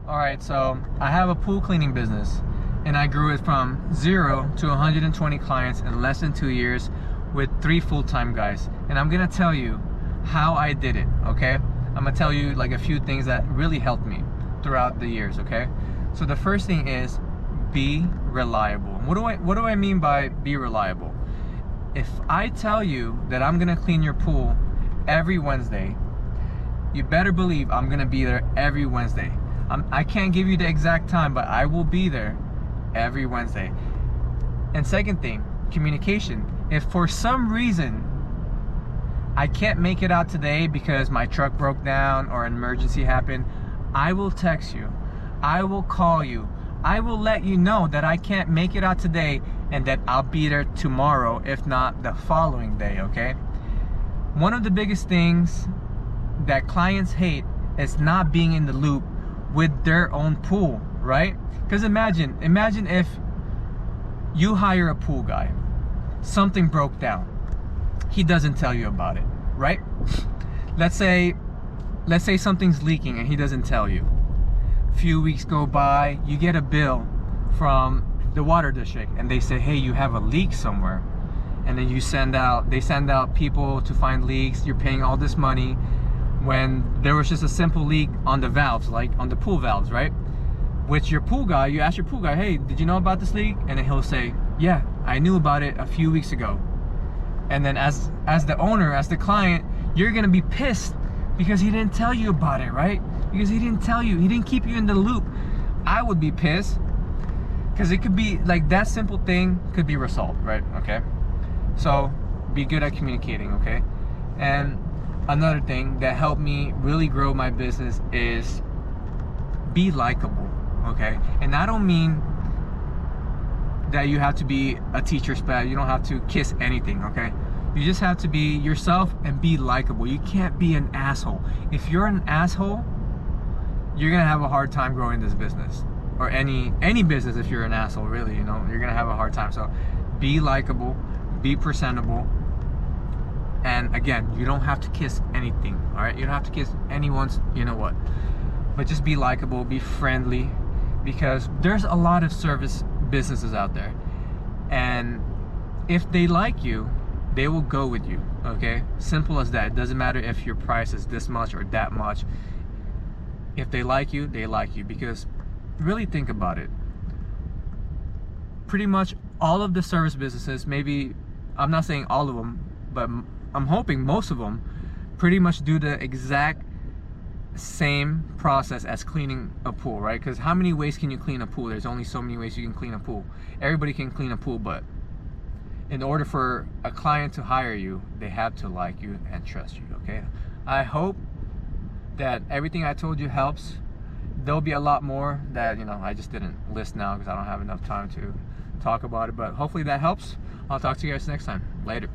Alright, so I have a pool cleaning business and I grew it from 0 to 120 clients in less than 2 years with 3 full-time guys. And I'm gonna tell you how I did it, okay? I'm gonna tell you like a few things that really helped me throughout the years, okay? So the first thing is be reliable. What do I mean by be reliable? If I tell you that I'm gonna clean your pool every Wednesday, you better believe I'm gonna be there every Wednesday. I can't give you the exact time, but I will be there every Wednesday. And second thing, communication. If for some reason I can't make it out today because my truck broke down or an emergency happened, I will text you, I will call you, I will let you know that I can't make it out today and that I'll be there tomorrow, if not the following day, okay? One of the biggest things that clients hate is not being in the loop with their own pool, right? Because imagine if you hire a pool guy, something broke down, he doesn't tell you about it, right? Let's say something's leaking and he doesn't tell you. Few weeks go by, you get a bill from the water district and they say, hey, you have a leak somewhere. And then they send out people to find leaks. You're paying all this money when there was just a simple leak on the valves, like on the pool valves, right? With your pool guy, you ask your pool guy, hey, did you know about this leak? And then he'll say, yeah, I knew about it a few weeks ago. And then as the owner, as the client, you're gonna be pissed because he didn't tell you about it, right? Because he didn't tell you, he didn't keep you in the loop. I would be pissed because it could be like that simple thing could be resolved, right? Okay, so be good at communicating, okay? And another thing that helped me really grow my business is be likable, okay? And I don't mean that you have to be a teacher's pet, you don't have to kiss anything, okay? You just have to be yourself and be likable. You can't be an asshole. If you're an asshole, you're gonna have a hard time growing this business, or any business. If you're an asshole, really, you know, you're gonna have a hard time. So be likable, be presentable, and again, you don't have to kiss anything, all right? You don't have to kiss anyone's, you know what, but just be likable, be friendly, because there's a lot of service businesses out there, and if they like you, they will go with you, okay? Simple as that. It doesn't matter if your price is this much or that much. If they like you, they like you. Because really think about it, pretty much all of the service businesses, maybe, I'm not saying all of them, but I'm hoping most of them pretty much do the exact same process as cleaning a pool, right? Because how many ways can you clean a pool? There's only so many ways you can clean a pool. Everybody can clean a pool, but in order for a client to hire you, they have to like you and trust you, okay? I hope that everything I told you helps. There'll be a lot more that, you know, I just didn't list now because I don't have enough time to talk about it, but hopefully that helps. I'll talk to you guys next time. Later.